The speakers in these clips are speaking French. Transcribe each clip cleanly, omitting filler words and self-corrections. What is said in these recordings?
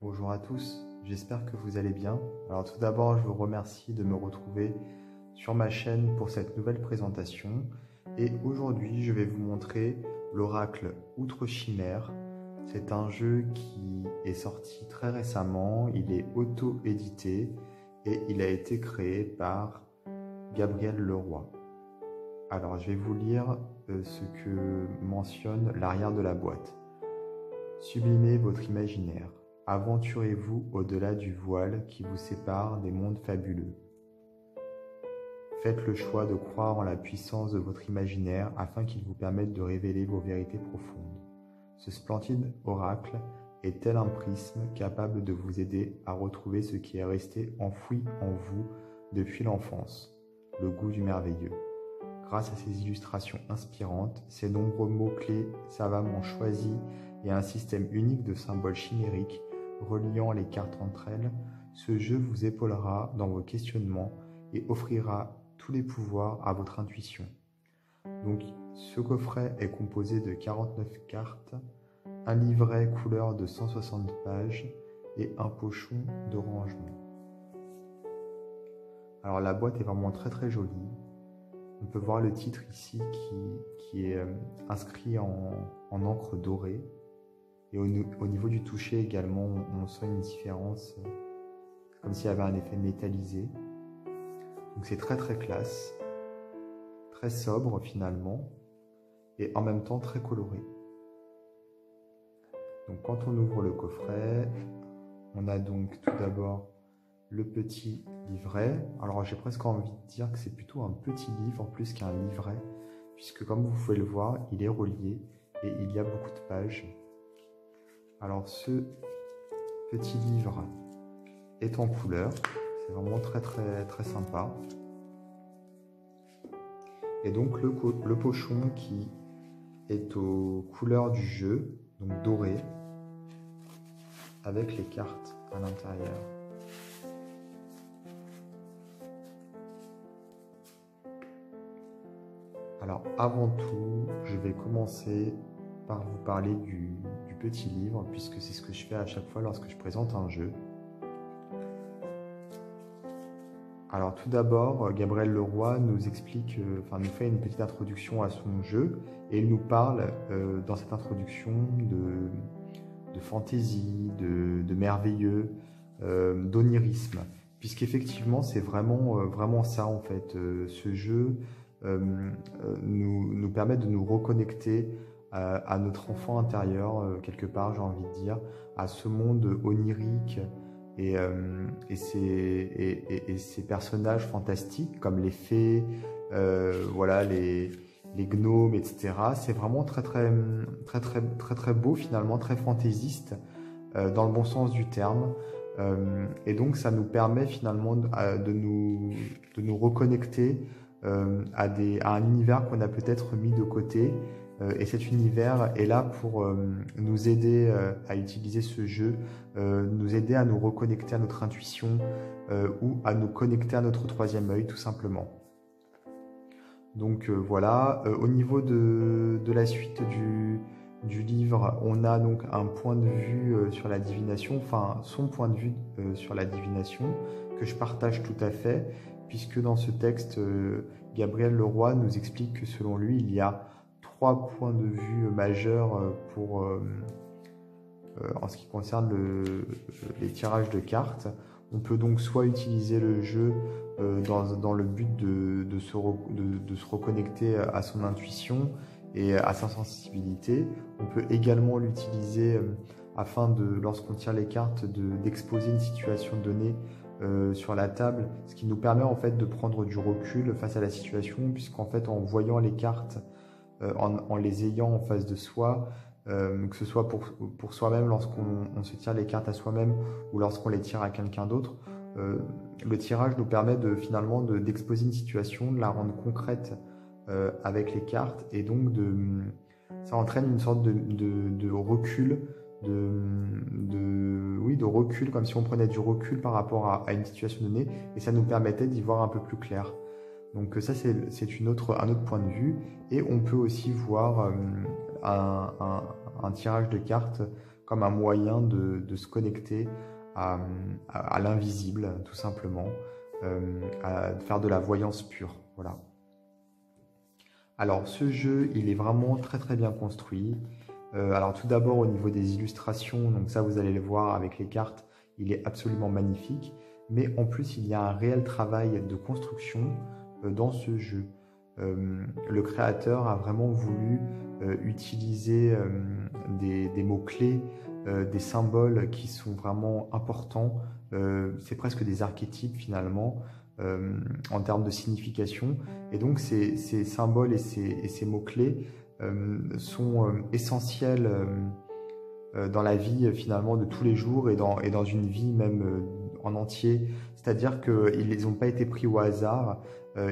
Bonjour à tous, j'espère que vous allez bien. Alors tout d'abord, je vous remercie de me retrouver sur ma chaîne pour cette nouvelle présentation. Et aujourd'hui, je vais vous montrer l'oracle Outre-Chimère. C'est un jeu qui est sorti très récemment, il est auto-édité et il a été créé par Gabriel Leroy. Alors je vais vous lire ce que mentionne l'arrière de la boîte. Sublimez votre imaginaire. Aventurez-vous au-delà du voile qui vous sépare des mondes fabuleux. Faites le choix de croire en la puissance de votre imaginaire afin qu'il vous permette de révéler vos vérités profondes. Ce splendide oracle est tel un prisme capable de vous aider à retrouver ce qui est resté enfoui en vous depuis l'enfance, le goût du merveilleux. Grâce à ses illustrations inspirantes, ses nombreux mots-clés savamment choisis et un système unique de symboles chimériques reliant les cartes entre elles, ce jeu vous épaulera dans vos questionnements et offrira tous les pouvoirs à votre intuition. Donc, ce coffret est composé de 49 cartes, un livret couleur de 160 pages et un pochon de rangement. Alors la boîte est vraiment très jolie. On peut voir le titre ici qui est inscrit en encre dorée. Et au niveau du toucher également, on sent une différence, comme s'il y avait un effet métallisé. Donc c'est très classe, très sobre finalement, et en même temps très coloré. Donc quand on ouvre le coffret, on a donc tout d'abord le petit livret. Alors j'ai presque envie de dire que c'est plutôt un petit livre en plus qu'un livret, puisque comme vous pouvez le voir, il est relié et il y a beaucoup de pages. Alors ce petit livre est en couleur, c'est vraiment très sympa. Et donc le pochon qui est aux couleurs du jeu, donc doré, avec les cartes à l'intérieur. Alors avant tout, je vais commencer par vous parler du petit livre, puisque c'est ce que je fais à chaque fois lorsque je présente un jeu. Alors tout d'abord, Gabriel Leroy nous explique, nous fait une petite introduction à son jeu, et il nous parle dans cette introduction de fantaisie, de merveilleux, d'onirisme, puisqu'effectivement c'est vraiment ça en fait. Ce jeu nous permet de nous reconnecter à notre enfant intérieur, quelque part, j'ai envie de dire, à ce monde onirique et ces personnages fantastiques comme les fées, voilà, les gnomes, etc. C'est vraiment très beau finalement, très fantaisiste dans le bon sens du terme. Et donc ça nous permet finalement de nous reconnecter à un univers qu'on a peut-être mis de côté. Et cet univers est là pour nous aider à utiliser ce jeu, nous aider à nous reconnecter à notre intuition ou à nous connecter à notre troisième œil tout simplement. Donc voilà, au niveau de la suite du livre, on a donc un point de vue sur la divination, enfin son point de vue sur la divination, que je partage tout à fait, puisque dans ce texte, Gabriel Leroy nous explique que selon lui, il y a 3 points de vue majeurs en ce qui concerne les tirages de cartes. On peut donc soit utiliser le jeu dans le but de se reconnecter à son intuition et à sa sensibilité. On peut également l'utiliser afin lorsqu'on tire les cartes, d'exposer une situation donnée sur la table, ce qui nous permet en fait de prendre du recul face à la situation, puisqu'en fait en voyant les cartes, en les ayant en face de soi, que ce soit pour soi-même lorsqu'on se tire les cartes à soi-même ou lorsqu'on les tire à quelqu'un d'autre, le tirage nous permet finalement d'exposer une situation, de la rendre concrète avec les cartes, et donc ça entraîne une sorte de recul, de recul, comme si on prenait du recul par rapport à une situation donnée, et ça nous permettait d'y voir un peu plus clair. Donc ça c'est un autre point de vue, et on peut aussi voir un tirage de cartes comme un moyen de se connecter à l'invisible, tout simplement, à faire de la voyance pure. Voilà. Alors, ce jeu, il est vraiment très très bien construit. Alors, tout d'abord, au niveau des illustrations, donc ça, vous allez le voir avec les cartes, il est absolument magnifique. Mais en plus, il y a un réel travail de construction dans ce jeu. Le créateur a vraiment voulu utiliser des mots-clés, des symboles qui sont vraiment importants. C'est presque des archétypes finalement en termes de signification. Et donc ces symboles et ces mots-clés sont essentiels dans la vie finalement de tous les jours et dans une vie même en entier. C'est-à-dire qu'ils n'ont pas été pris au hasard.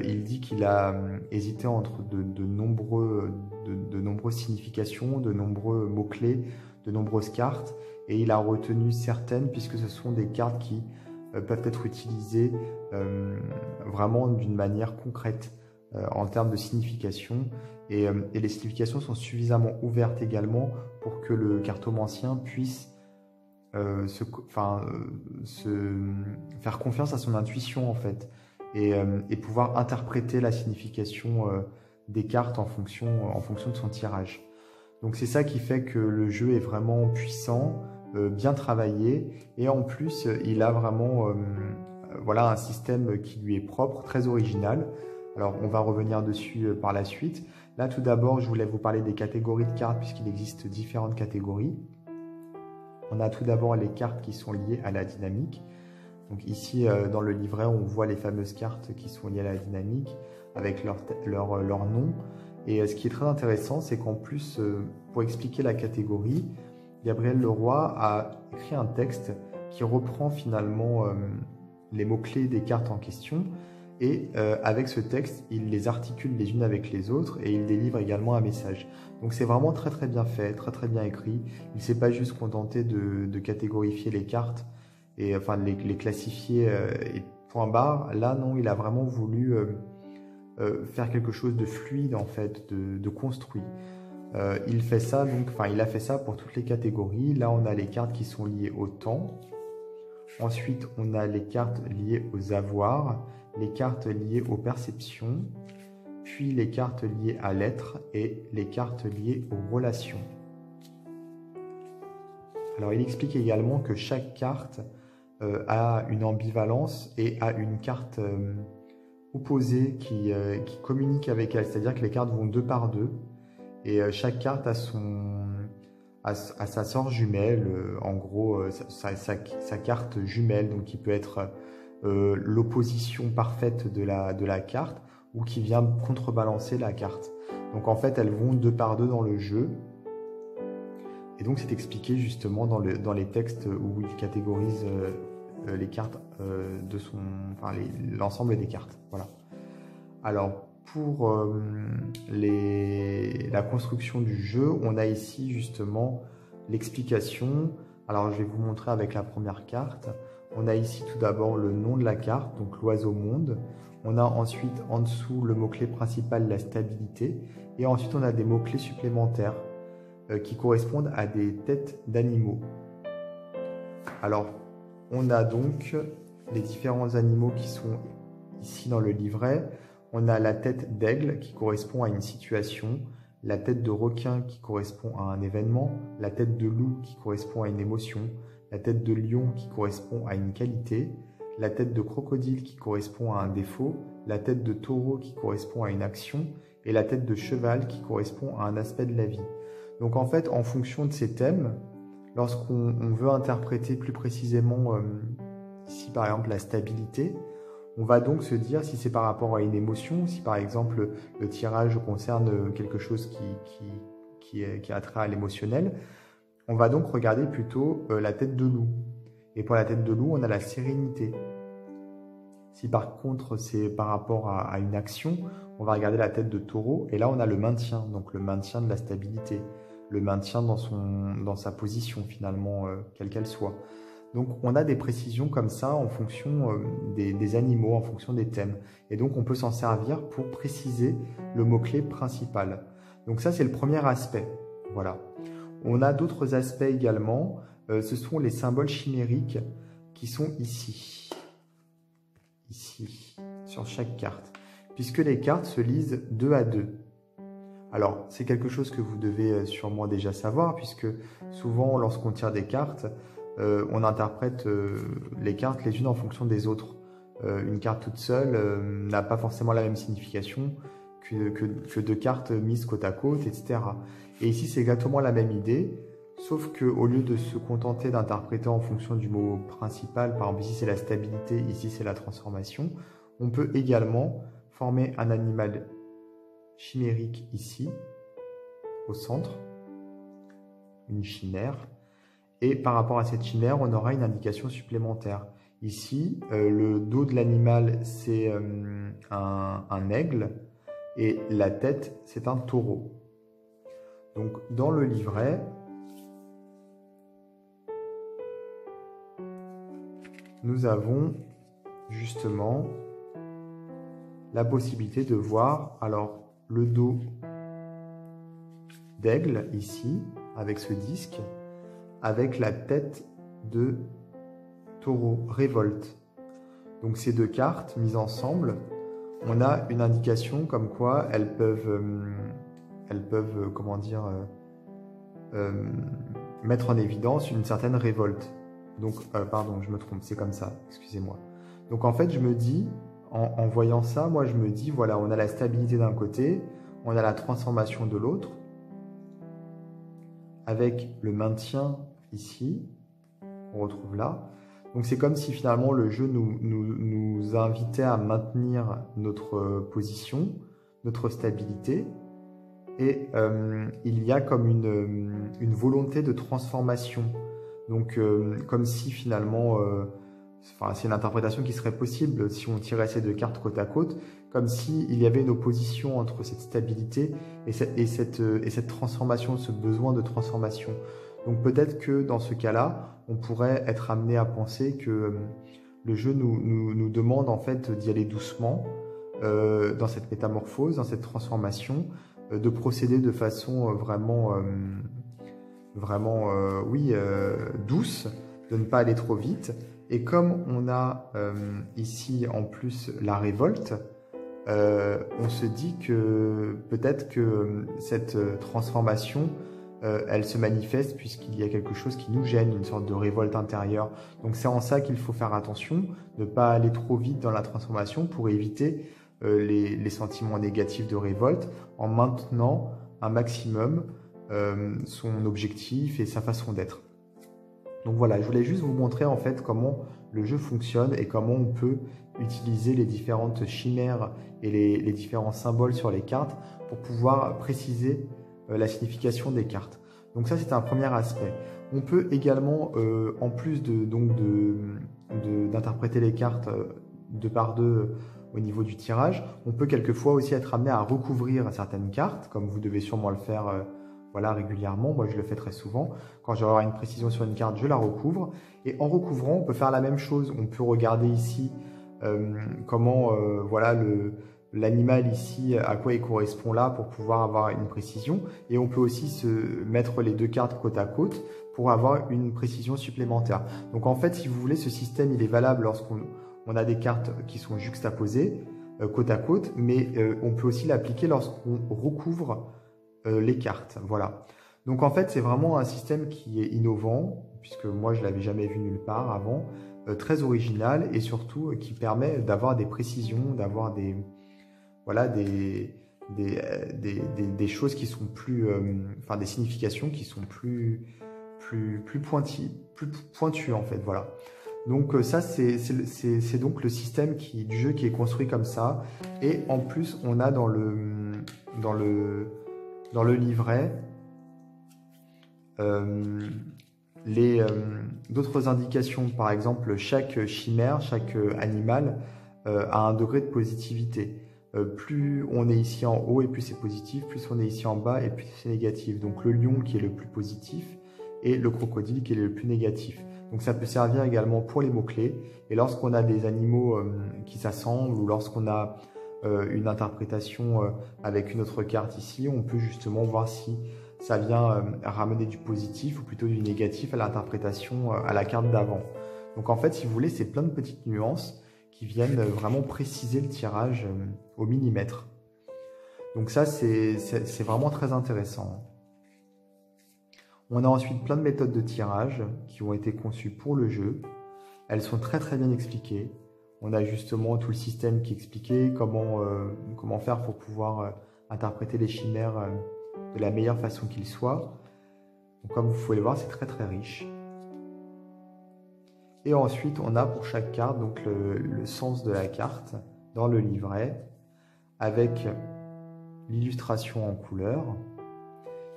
Il dit qu'il a hésité entre de nombreuses significations, de nombreux mots-clés, de nombreuses cartes, et il a retenu certaines puisque ce sont des cartes qui peuvent être utilisées vraiment d'une manière concrète en termes de signification, et les significations sont suffisamment ouvertes également pour que le cartomancien puisse faire confiance à son intuition en fait, et pouvoir interpréter la signification des cartes en fonction de son tirage. Donc c'est ça qui fait que le jeu est vraiment puissant, bien travaillé, et en plus il a vraiment voilà, un système qui lui est propre, très original. Alors on va revenir dessus par la suite. Là tout d'abord je voulais vous parler des catégories de cartes puisqu'il existe différentes catégories. On a tout d'abord les cartes qui sont liées à la dynamique. Donc ici dans le livret on voit les fameuses cartes qui sont liées à la dynamique avec leur nom. Et ce qui est très intéressant, c'est qu'en plus, pour expliquer la catégorie, Gabriel Leroy a écrit un texte qui reprend finalement les mots-clés des cartes en question. Et avec ce texte, il les articule les unes avec les autres et il délivre également un message. Donc c'est vraiment très très bien fait, très très bien écrit. Il ne s'est pas juste contenté de catégorifier les cartes et enfin de les classifier et point barre. Là non, il a vraiment voulu faire quelque chose de fluide en fait, de construit. Il fait ça donc, enfin il a fait ça pour toutes les catégories. Là on a les cartes qui sont liées au temps. Ensuite on a les cartes liées aux avoirs, les cartes liées aux perceptions, puis les cartes liées à l'être et les cartes liées aux relations. Alors il explique également que chaque carte a une ambivalence et a une carte opposée qui communique avec elle, c'est-à-dire que les cartes vont deux par deux et chaque carte a sa sœur jumelle, en gros sa carte jumelle, donc qui peut être l'opposition parfaite de la carte ou qui vient contrebalancer la carte. Donc en fait elles vont deux par deux dans le jeu, et donc c'est expliqué justement dans les textes où il catégorise les cartes l'ensemble des cartes. Voilà. Alors pour la construction du jeu, on a ici justement l'explication. Alors je vais vous montrer avec la première carte. On a ici tout d'abord le nom de la carte, donc l'oiseau monde. On a ensuite en dessous le mot-clé principal, la stabilité. Et ensuite on a des mots-clés supplémentaires qui correspondent à des têtes d'animaux. Alors on a donc les différents animaux qui sont ici dans le livret. On a la tête d'aigle qui correspond à une situation, la tête de requin qui correspond à un événement, la tête de loup qui correspond à une émotion, la tête de lion qui correspond à une qualité, la tête de crocodile qui correspond à un défaut, la tête de taureau qui correspond à une action et la tête de cheval qui correspond à un aspect de la vie. Donc en fait, en fonction de ces thèmes, lorsqu'on veut interpréter plus précisément ici par exemple la stabilité, on va donc se dire si c'est par rapport à une émotion, si par exemple le tirage concerne quelque chose qui a trait à l'émotionnel, on va donc regarder plutôt la tête de loup. Et pour la tête de loup, on a la sérénité. Si par contre c'est par rapport à une action, on va regarder la tête de taureau, et là on a le maintien, donc le maintien de la stabilité, le maintien dans sa position finalement, quelle qu'elle soit. Donc on a des précisions comme ça en fonction des animaux, en fonction des thèmes. Et donc on peut s'en servir pour préciser le mot-clé principal. Donc ça c'est le premier aspect. Voilà. On a d'autres aspects également, ce sont les symboles chimériques qui sont ici, sur chaque carte, puisque les cartes se lisent 2 à 2. Alors, c'est quelque chose que vous devez sûrement déjà savoir, puisque souvent, lorsqu'on tire des cartes, on interprète les cartes les unes en fonction des autres. Une carte toute seule n'a pas forcément la même signification que 2 cartes mises côte à côte, etc. Et ici, c'est exactement la même idée, sauf qu'au lieu de se contenter d'interpréter en fonction du mot principal, par exemple ici c'est la stabilité, ici c'est la transformation, on peut également former un animal chimérique ici, au centre, une chimère, et par rapport à cette chimère, on aura une indication supplémentaire. Ici, le dos de l'animal, c'est un aigle, et la tête, c'est un taureau. Donc, dans le livret, nous avons justement la possibilité de voir alors le dos d'aigle ici, avec ce disque, avec la tête de taureau, révolte. Donc ces 2 cartes mises ensemble, on a une indication comme quoi elles peuvent comment dire, mettre en évidence une certaine révolte. Donc, pardon, je me trompe, c'est comme ça, excusez-moi. Donc en fait, je me dis, en voyant ça, moi je me dis, voilà, on a la stabilité d'un côté, on a la transformation de l'autre, avec le maintien ici, qu'on retrouve là. Donc c'est comme si finalement le jeu nous invitait à maintenir notre position, notre stabilité, et il y a comme une volonté de transformation. Donc comme si finalement, c'est une interprétation qui serait possible si on tirait ces 2 cartes côte à côte, comme s'il y avait une opposition entre cette stabilité et cette transformation, ce besoin de transformation. Donc peut-être que dans ce cas-là, on pourrait être amené à penser que le jeu nous demande en fait d'y aller doucement dans cette métamorphose, dans cette transformation, de procéder de façon vraiment douce, de ne pas aller trop vite. Et comme on a ici en plus la révolte, on se dit que peut-être que cette transformation, elle se manifeste puisqu'il y a quelque chose qui nous gêne, une sorte de révolte intérieure. Donc c'est en ça qu'il faut faire attention, ne pas aller trop vite dans la transformation pour éviter les sentiments négatifs de révolte, en maintenant un maximum son objectif et sa façon d'être. Donc voilà, je voulais juste vous montrer en fait comment le jeu fonctionne et comment on peut utiliser les différentes chimères et les différents symboles sur les cartes pour pouvoir préciser la signification des cartes. Donc ça, c'est un premier aspect. On peut également, en plus d'interpréter les cartes 2 par 2 au niveau du tirage, on peut quelquefois aussi être amené à recouvrir certaines cartes, comme vous devez sûrement le faire régulièrement. Moi, je le fais très souvent. Quand je vais avoir une précision sur une carte, je la recouvre. Et en recouvrant, on peut faire la même chose. On peut regarder ici comment l'animal ici, à quoi il correspond là pour pouvoir avoir une précision. Et on peut aussi se mettre les 2 cartes côte à côte pour avoir une précision supplémentaire. Donc en fait, si vous voulez, ce système, il est valable lorsqu'on a des cartes qui sont juxtaposées côte à côte, mais on peut aussi l'appliquer lorsqu'on recouvre les cartes. Voilà. Donc en fait, c'est vraiment un système qui est innovant, puisque moi, je ne l'avais jamais vu nulle part avant, très original et surtout qui permet d'avoir des précisions, d'avoir des choses qui sont plus, des significations qui sont plus pointues en fait. Voilà. Donc ça, c'est donc le système du jeu qui est construit comme ça. Et en plus, on a dans le livret d'autres indications. Par exemple, chaque chimère, chaque animal a un degré de positivité. Plus on est ici en haut et plus c'est positif, plus on est ici en bas et plus c'est négatif. Donc le lion qui est le plus positif et le crocodile qui est le plus négatif. Donc ça peut servir également pour les mots-clés. Et lorsqu'on a des animaux qui s'assemblent ou lorsqu'on a une interprétation avec une autre carte ici, on peut justement voir si ça vient ramener du positif ou plutôt du négatif à l'interprétation à la carte d'avant. Donc en fait, si vous voulez, c'est plein de petites nuances qui viennent vraiment préciser le tirage au millimètre. Donc ça, c'est vraiment très intéressant. On a ensuite plein de méthodes de tirage qui ont été conçues pour le jeu. Elles sont très très bien expliquées. On a justement tout le système qui est expliqué, comment faire pour pouvoir interpréter les chimères de la meilleure façon qu'il soit. Donc, comme vous pouvez le voir, c'est très très riche. Et ensuite, on a pour chaque carte donc le sens de la carte dans le livret, avec l'illustration en couleur.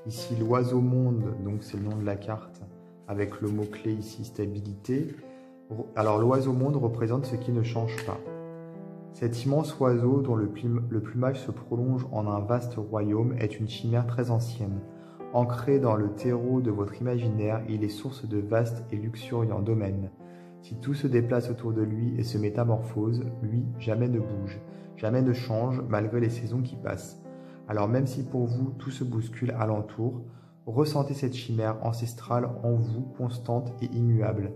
Ici, l'oiseau monde, donc c'est le nom de la carte, avec le mot-clé ici, stabilité. Alors, l'oiseau monde représente ce qui ne change pas. Cet immense oiseau dont le plumage se prolonge en un vaste royaume est une chimère très ancienne. Ancré dans le terreau de votre imaginaire, il est source de vastes et luxuriants domaines. Si tout se déplace autour de lui et se métamorphose, lui jamais ne bouge, jamais ne change malgré les saisons qui passent. Alors même si pour vous tout se bouscule alentour, ressentez cette chimère ancestrale en vous, constante et immuable.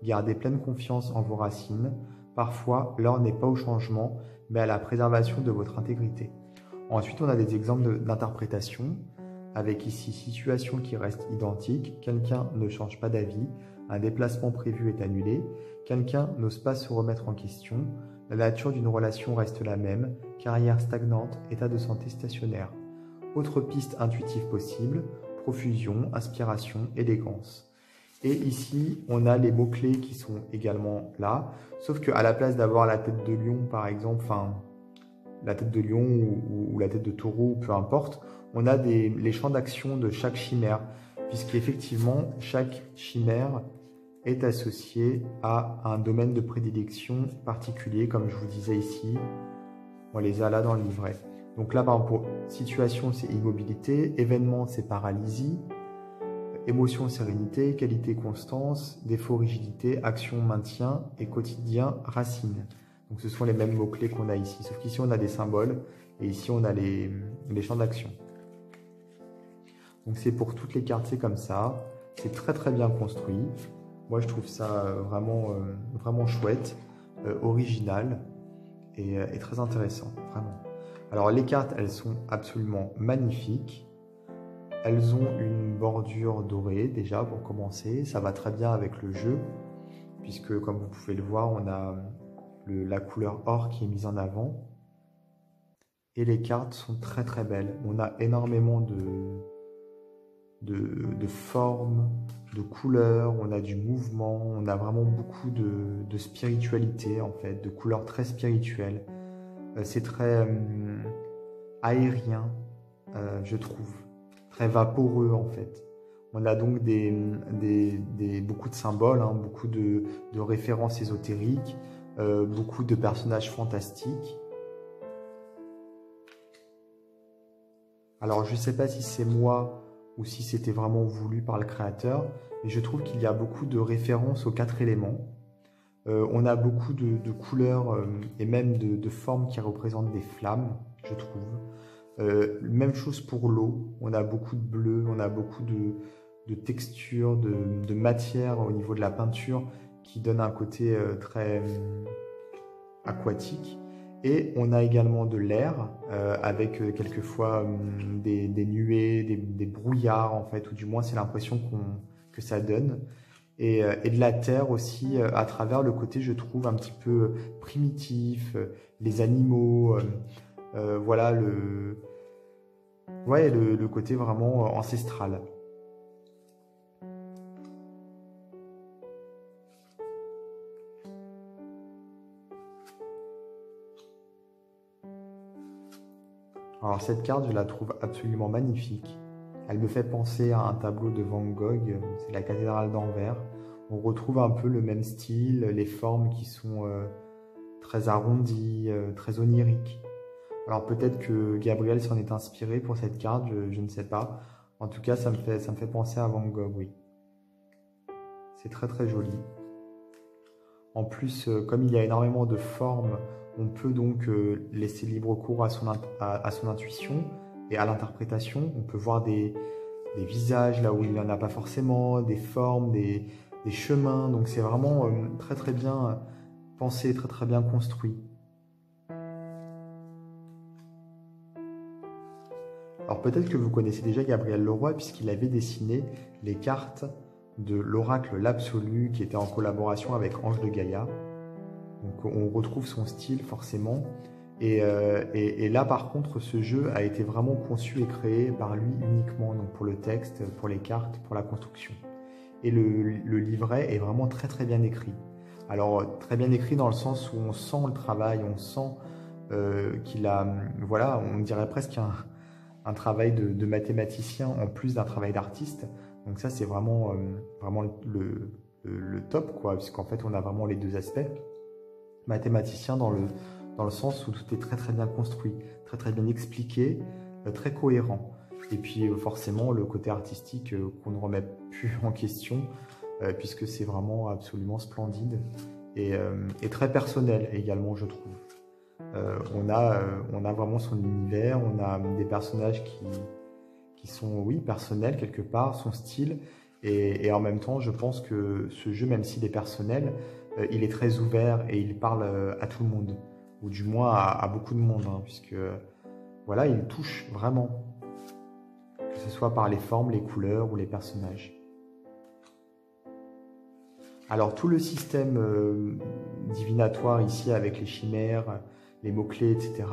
Gardez pleine confiance en vos racines. Parfois, l'heure n'est pas au changement, mais à la préservation de votre intégrité. Ensuite, on a des exemples d'interprétation, avec ici situation qui reste identique, quelqu'un ne change pas d'avis, un déplacement prévu est annulé, quelqu'un n'ose pas se remettre en question, la nature d'une relation reste la même, carrière stagnante, état de santé stationnaire. Autre piste intuitive possible, profusion, inspiration, élégance. Et ici, on a les mots-clés qui sont également là, sauf qu'à la place d'avoir la tête de lion, par exemple, enfin, la tête de lion ou la tête de taureau, peu importe, on a les champs d'action de chaque chimère, puisqu'effectivement, chaque chimère est associée à un domaine de prédilection particulier, comme je vous disais ici, on les a là dans le livret. Donc là, par exemple, pour situation, c'est immobilité, événement, c'est paralysie, émotion, sérénité, qualité, constance, défaut, rigidité, action, maintien et quotidien, racine. Donc ce sont les mêmes mots-clés qu'on a ici, sauf qu'ici on a des symboles et ici on a les champs d'action. Donc c'est pour toutes les cartes, c'est comme ça. C'est très très bien construit. Moi je trouve ça vraiment chouette, original et très intéressant, vraiment. Alors les cartes, elles sont absolument magnifiques. Elles ont une bordure dorée déjà pour commencer, ça va très bien avec le jeu, puisque comme vous pouvez le voir, on a la couleur or qui est mise en avant. Et les cartes sont très très belles. On a énormément de formes, de couleurs, on a du mouvement, on a vraiment beaucoup de spiritualité en fait, de couleurs très spirituelles. C'est très aérien, je trouve. Très vaporeux en fait. On a donc beaucoup de symboles, hein, beaucoup de références ésotériques, beaucoup de personnages fantastiques. Alors je ne sais pas si c'est moi ou si c'était vraiment voulu par le créateur, mais je trouve qu'il y a beaucoup de références aux 4 éléments. On a beaucoup de couleurs et même de formes qui représentent des flammes, je trouve. Même chose pour l'eau, on a beaucoup de bleu, on a beaucoup de textures, de matière au niveau de la peinture qui donne un côté très aquatique. Et on a également de l'air avec quelquefois des nuées, des brouillards en fait, ou du moins c'est l'impression que ça donne. Et de la terre aussi à travers le côté, je trouve, un petit peu primitif, les animaux, voilà le côté vraiment ancestral. Alors cette carte, je la trouve absolument magnifique. Elle me fait penser à un tableau de Van Gogh, c'est la cathédrale d'Anvers. On retrouve un peu le même style, les formes qui sont très arrondies, très oniriques. Alors peut-être que Gabriel s'en est inspiré pour cette carte, je ne sais pas. En tout cas, ça me fait penser à Van Gogh, oui. C'est très très joli. En plus, comme il y a énormément de formes, on peut donc laisser libre cours à son intuition et à l'interprétation. On peut voir des visages là où il n'y en a pas forcément, des formes, des chemins. Donc c'est vraiment très très bien pensé, très très bien construit. Alors peut-être que vous connaissez déjà Gabriel Leroy puisqu'il avait dessiné les cartes de l'oracle L'Absolu qui était en collaboration avec Ange de Gaïa. Donc on retrouve son style forcément. Et là par contre ce jeu a été vraiment conçu et créé par lui uniquement, donc pour le texte, pour les cartes, pour la construction. Et le livret est vraiment très très bien écrit. Alors très bien écrit dans le sens où on sent le travail, on sent qu'il a, voilà, on dirait presque un travail de mathématicien en plus d'un travail d'artiste. Donc ça c'est vraiment, vraiment le top, quoi, puisqu'en fait on a vraiment les deux aspects. Mathématicien dans le sens où tout est très très bien construit, très très bien expliqué, très cohérent. Et puis forcément le côté artistique qu'on ne remet plus en question, puisque c'est vraiment absolument splendide et très personnel également, je trouve. On a vraiment son univers, on a des personnages qui sont, oui, personnels quelque part, son style, et en même temps, je pense que ce jeu, même s'il est personnel, il est très ouvert et il parle à tout le monde, ou du moins à beaucoup de monde, hein, puisque voilà, il touche vraiment, que ce soit par les formes, les couleurs ou les personnages. Alors tout le système divinatoire ici avec les chimères, les mots-clés, etc.,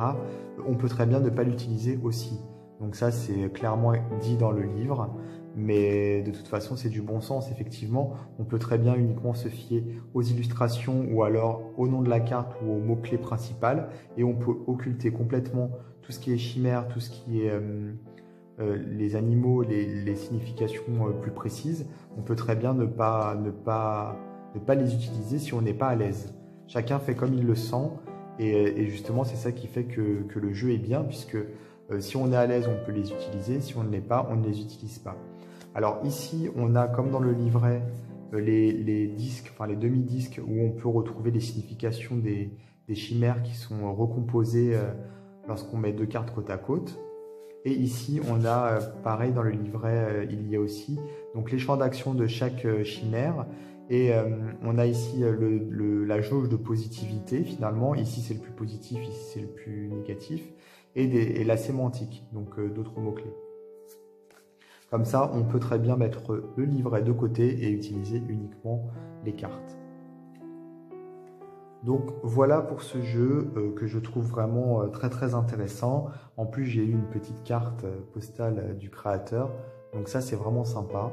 on peut très bien ne pas l'utiliser aussi. Donc ça, c'est clairement dit dans le livre, mais de toute façon, c'est du bon sens, effectivement. On peut très bien uniquement se fier aux illustrations ou alors au nom de la carte ou au mot-clé principal, et on peut occulter complètement tout ce qui est chimère, tout ce qui est les animaux, les significations plus précises. On peut très bien ne pas les utiliser si on n'est pas à l'aise. Chacun fait comme il le sent, et justement, c'est ça qui fait que le jeu est bien, puisque si on est à l'aise, on peut les utiliser. Si on ne l'est pas, on ne les utilise pas. Alors ici, on a, comme dans le livret, les disques, enfin les demi-disques, où on peut retrouver les significations des chimères qui sont recomposées lorsqu'on met deux cartes côte à côte. Et ici, on a, pareil dans le livret, il y a aussi donc les champs d'action de chaque chimère. Et on a ici la jauge de positivité, finalement. Ici, c'est le plus positif, ici, c'est le plus négatif. Et la sémantique, donc d'autres mots-clés. Comme ça, on peut très bien mettre le livret de côté et utiliser uniquement les cartes. Donc voilà pour ce jeu que je trouve vraiment très très intéressant. En plus, j'ai eu une petite carte postale du créateur. Donc ça, c'est vraiment sympa.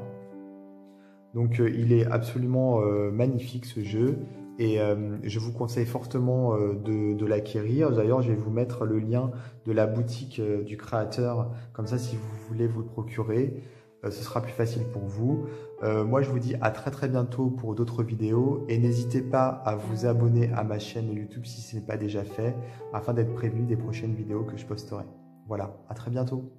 Donc il est absolument magnifique ce jeu. Et je vous conseille fortement de l'acquérir. D'ailleurs, je vais vous mettre le lien de la boutique du créateur. Comme ça, si vous voulez vous le procurer, ce sera plus facile pour vous. Moi, je vous dis à très très bientôt pour d'autres vidéos. Et n'hésitez pas à vous abonner à ma chaîne YouTube si ce n'est pas déjà fait, afin d'être prévenu des prochaines vidéos que je posterai. Voilà, à très bientôt.